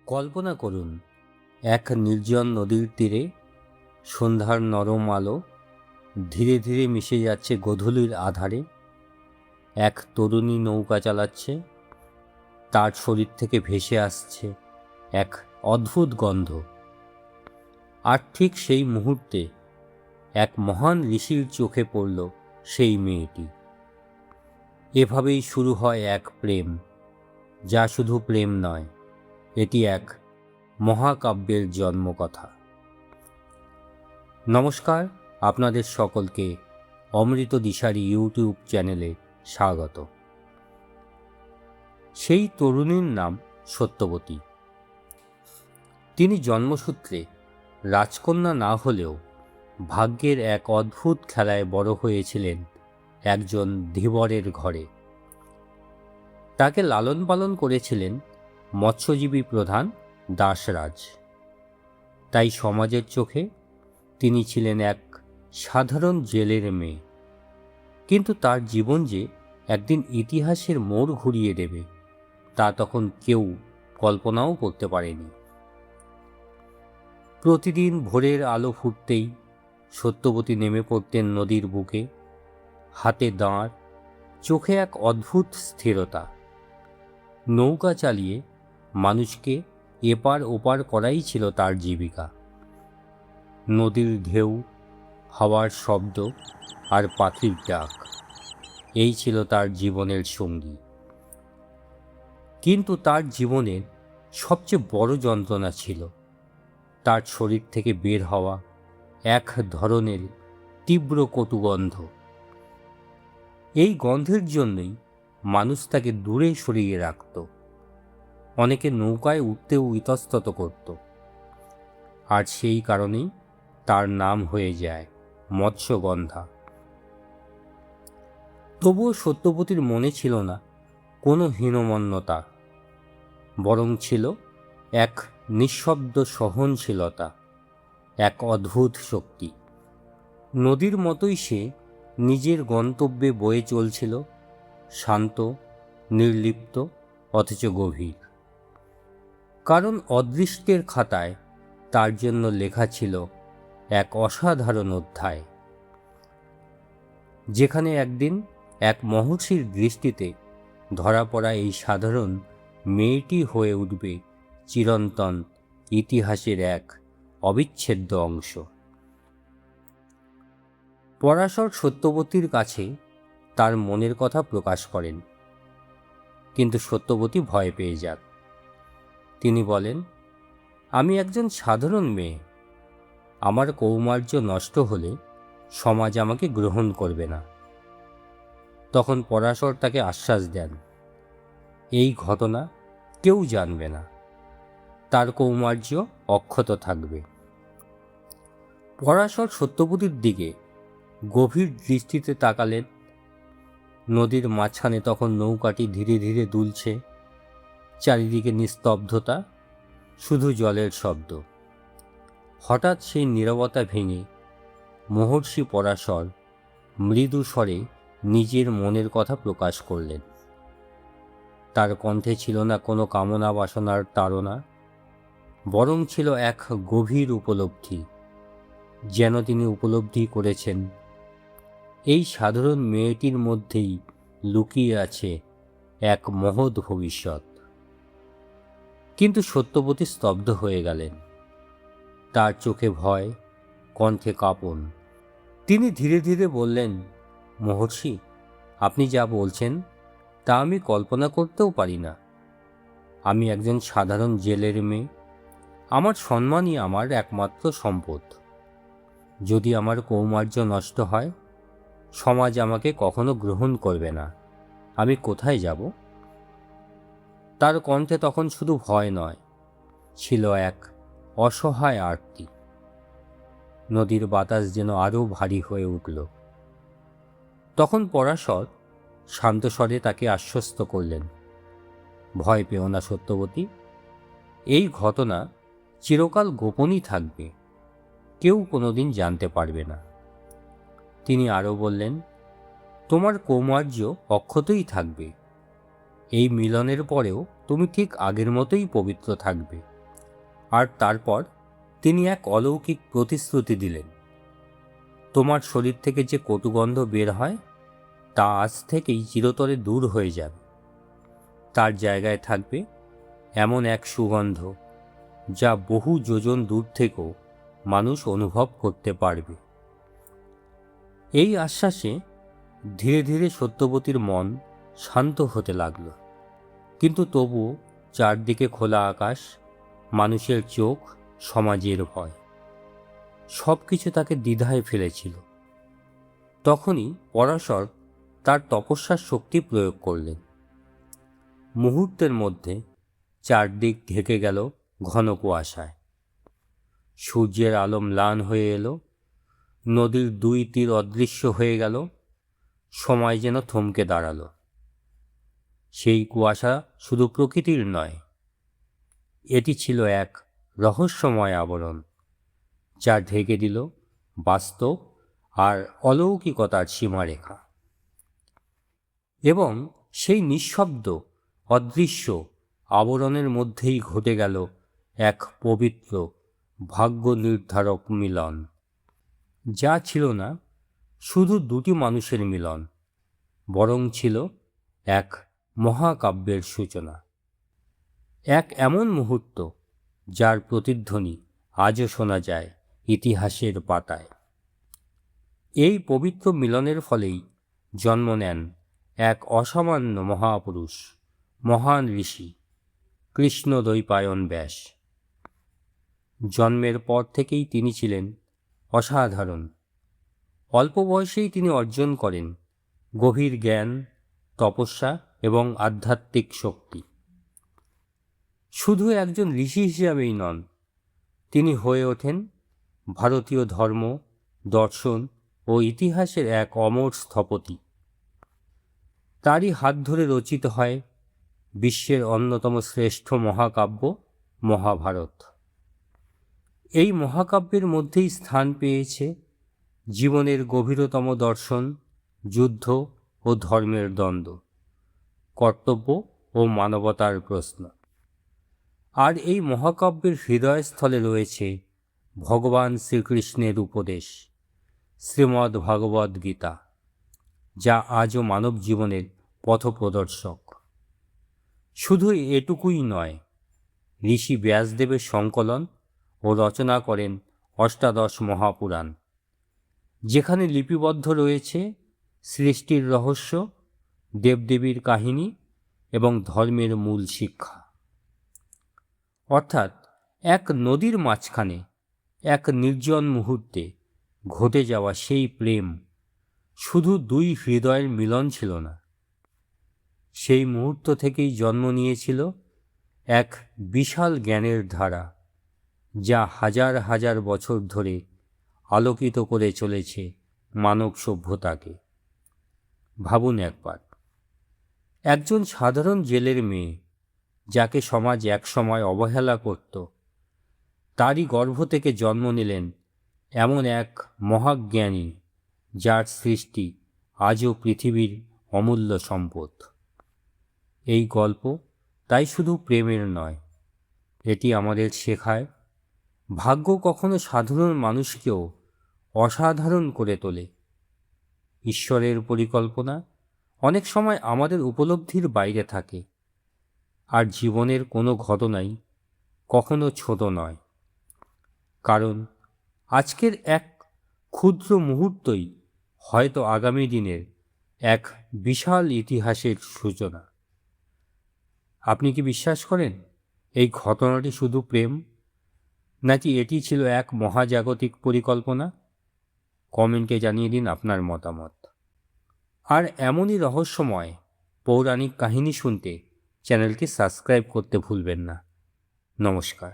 কল্পনা করুন, এক নির্জন নদীর তীরে সন্ধ্যার নরম আলো ধীরে ধীরে মিশে যাচ্ছে গোধূলির আধারে। এক তরুণী নৌকা চালাচ্ছে, তার শরীর থেকে ভেসে আসছে এক অদ্ভুত গন্ধ। আর ঠিক সেই মুহূর্তে এক মহান ঋষির চোখে পড়ল সেই মেয়েটি। এভাবেই শুরু হয় এক প্রেম, যা শুধু প্রেম নয়, এটি এক মহাকাব্যের জন্মকথা। নমস্কার, আপনাদের সকলকে অমৃত দিশারি ইউটিউব চ্যানেলে স্বাগত। সেই তরুণীর নাম সত্যবতী। তিনি জন্মসূত্রে রাজকন্যা না হলেও ভাগ্যের এক অদ্ভুত খেলায় বড় হয়েছিলেন একজন ধীবরের ঘরে। তাকে লালন পালন করেছিলেন মৎস্যজীবী প্রধান দাসরাজ। তাই সমাজের চোখে তিনি ছিলেন এক সাধারণ জেলের মেয়ে। কিন্তু তার জীবন যে একদিন ইতিহাসের মোড় ঘুরিয়ে দেবে, তা তখন কেউ কল্পনাও করতে পারেনি। প্রতিদিন ভোরের আলো ফুটতেই সত্যবতী নেমে পড়তেন নদীর বুকে। হাতে দাঁড়, চোখে এক অদ্ভুত স্থিরতা। নৌকা চালিয়ে মানুষকে এপার ওপার করাই ছিল তার জীবিকা। নদীর ঢেউ, হাওয়ার শব্দ আর পাখির ডাক, এই ছিল তার জীবনের সঙ্গী। কিন্তু তার জীবনের সবচেয়ে বড় যন্ত্রণা ছিল তার শরীর থেকে বের হওয়া এক ধরনের তীব্র কটুগন্ধ। এই গন্ধের জন্যই মানুষ তাকে দূরে সরিয়ে রাখত। অনেকে নৌকায় উঠতেও ইতস্তত করত। আর সেই কারণেই তার নাম হয়ে যায় মৎস্যগন্ধা। তবুও সত্যবতীর মনে ছিল না কোনো হীনমন্যতা, বরং ছিল এক নিঃশব্দ সহনশীলতা, এক অদ্ভুত শক্তি। নদীর মতোই সে নিজের গন্তব্যে বয়ে চলছিল, শান্ত, নির্লিপ্ত, অথচ গভীর। কারণ অদৃষ্টের খাতায় তার জন্য লেখা ছিল এক অসাধারণ অধ্যায়, যেখানে একদিন এক মহর্ষির দৃষ্টিতে ধরা পড়া এই সাধারণ মেয়েটি হয়ে উঠবে চিরন্তন ইতিহাসের এক অবিচ্ছেদ্য অংশ। পরাশর সত্যবতীর কাছে তার মনের কথা প্রকাশ করেন, কিন্তু সত্যবতী ভয় পেয়ে যান। তিনি বলেন, আমি একজন সাধারণ মেয়ে, আমার কৌমার্য নষ্ট হলে সমাজ আমাকে গ্রহণ করবে না। তখন পরাশর তাকে আশ্বাস দেন, এই ঘটনা কেউ জানবে না, তার কৌমার্য অক্ষত থাকবে। পরাশর সত্যবতীর দিকে গভীর দৃষ্টিতে তাকালেন। নদীর মাঝখানে তখন নৌকাটি ধীরে ধীরে দুলছে। চারিদিকে নিস্তব্ধতা, শুধু জলের শব্দ। হঠাৎ সেই নীরবতা ভেঙে মহর্ষি পরাশর মৃদু স্বরে নিজের মনের কথা প্রকাশ করলেন। তার কণ্ঠে ছিল না কোনো কামনা বাসনার তাড়না, বরং ছিল এক গভীর উপলব্ধি। যেন তিনি উপলব্ধি করেছেন এই সাধারণ মেয়েটির মধ্যেই লুকিয়ে আছে এক মহৎ ভবিষ্যৎ। কিন্তু সত্যবতী স্তব্ধ হয়ে গেলেন। তার চোখে ভয়, কণ্ঠে কাঁপন। তিনি ধীরে ধীরে বললেন, মহর্ষি, আপনি যা বলছেন তা আমি কল্পনা করতেও পারি না। আমি একজন সাধারণ জেলের মেয়ে। আমার সম্মানই আমার একমাত্র সম্পদ। যদি আমার কৌমার্য নষ্ট হয়, সমাজ আমাকে কখনো গ্রহণ করবে না। আমি কোথায় যাব? তার কণ্ঠে তখন শুধু ভয় নয়, ছিল এক অসহায় আরতি। নদীর বাতাস যেন আরও ভারী হয়ে উঠল। তখন পরাশর শান্ত স্বরে তাকে আশ্বস্ত করলেন, ভয় পেও না সত্যবতী, এই ঘটনা চিরকাল গোপনই থাকবে, কেউ কোনোদিন জানতে পারবে না। তিনি আরও বললেন, তোমার কৌমার্য অক্ষতই থাকবে। এই মিলনের পরেও তুমি ঠিক আগের মতোই পবিত্র থাকবে। আর তারপর তিনি এক অলৌকিক প্রতিশ্রুতি দিলেন, তোমার শরীর থেকে যে কটুগন্ধ বের হয় তা আজ থেকেই চিরতরে দূর হয়ে যাবে। তার জায়গায় থাকবে এমন এক সুগন্ধ যা বহু যোজন দূর থেকেও মানুষ অনুভব করতে পারবে। এই আশ্বাসে ধীরে ধীরে সত্যবতীর মন শান্ত হতে লাগল। কিন্তু তবুও চারদিকে খোলা আকাশ, মানুষের চোখ, সমাজের ভয়, সব কিছু তাকে দ্বিধায় ফেলেছিল। তখনই পরাশর তার তপস্যার শক্তি প্রয়োগ করলেন। মুহূর্তের মধ্যে চারদিক ঢেকে গেল ঘন কুয়াশায়। সূর্যের আলো ম্লান হয়ে এলো, নদীর দুই তীর অদৃশ্য হয়ে গেল, সময় যেন থমকে দাঁড়ালো। সেই কুয়াশা শুধু প্রকৃতির নয়, এটি ছিল এক রহস্যময় আবরণ, যা ঢেকে দিল বাস্তব আর অলৌকিকতার সীমারেখা। এবং সেই নিঃশব্দ অদৃশ্য আবরণের মধ্যেই ঘটে গেল এক পবিত্র ভাগ্য নির্ধারক মিলন, যা ছিল না শুধু দুটি মানুষের মিলন, বরং ছিল এক মহাকাব্যের সূচনা। এক এমন মুহূর্ত যার প্রতিধ্বনি আজও শোনা যায় ইতিহাসের পাতায়। এই পবিত্র মিলনের ফলেই জন্ম নেন এক অসামান্য মহাপুরুষ, মহান ঋষি কৃষ্ণদ্বৈপায়ন ব্যাস। জন্মের পর থেকেই তিনি ছিলেন অসাধারণ। অল্প বয়সেই তিনি অর্জন করেন গভীর জ্ঞান, তপস্যা এবং আধ্যাত্মিক শক্তি। শুধু একজন ঋষি হিসাবেই নন, তিনি হয়ে ওঠেন ভারতীয় ধর্ম, দর্শন ও ইতিহাসের এক অমর স্থপতি। তারই হাত ধরে রচিত হয় বিশ্বের অন্যতম শ্রেষ্ঠ মহাকাব্য মহাভারত। এই মহাকাব্যের মধ্যেই স্থান পেয়েছে জীবনের গভীরতম দর্শন, যুদ্ধ ও ধর্মের দ্বন্দ্ব, কর্তব্য ও মানবতার প্রশ্ন। আর এই মহাকাব্যের হৃদয়স্থলে রয়েছে ভগবান শ্রীকৃষ্ণের উপদেশ, শ্রীমদ্ ভগবদ্ গীতা, যা আজও মানব জীবনের পথপ্রদর্শক। শুধু এটুকুই নয়, ঋষি ব্যাসদেবের সংকলন ও রচনা করেন অষ্টাদশ মহাপুরাণ, যেখানে লিপিবদ্ধ রয়েছে সৃষ্টির রহস্য, দেবদেবীর কাহিনী এবং ধর্মের মূল শিক্ষা। অর্থাৎ এক নদীর মাঝখানে এক নির্জন মুহূর্তে ঘটে যাওয়া সেই প্রেম শুধু দুই হৃদয়ের মিলন ছিল না, সেই মুহূর্ত থেকেই জন্ম নিয়েছিল এক বিশাল জ্ঞানের ধারা, যা হাজার হাজার বছর ধরে আলোকিত করে চলেছে মানব সভ্যতাকে। ভাবুন একবার, একজন সাধারণ জেলের মেয়ে, যাকে সমাজ একসময় অবহেলা করত, তারই গর্ভ থেকে জন্ম নিলেন এমন এক মহাজ্ঞানী যার সৃষ্টি আজও পৃথিবীর অমূল্য সম্পদ। এই গল্প তাই শুধু প্রেমের নয়, এটি আমাদের শেখায় ভাগ্য কখনো সাধারণ মানুষকেও অসাধারণ করে তোলে। ঈশ্বরের পরিকল্পনা অনেক সময় আমাদের উপলব্ধির বাইরে থাকে, আর জীবনের কোনো ঘটনাই কখনো ছোট নয়, কারণ আজকের এক ক্ষুদ্র মুহূর্তই হয়তো আগামী দিনের এক বিশাল ইতিহাসের সূচনা। আপনি কি বিশ্বাস করেন এই ঘটনাটি শুধু প্রেম, নাকি এটি ছিল এক মহাজাগতিক পরিকল্পনা? কমেন্টে জানিয়ে দিন আপনার মতামত। আর এমনই রহস্যময় পৌরাণিক কাহিনী শুনতে চ্যানেলটি সাবস্ক্রাইব করতে ভুলবেন না। নমস্কার।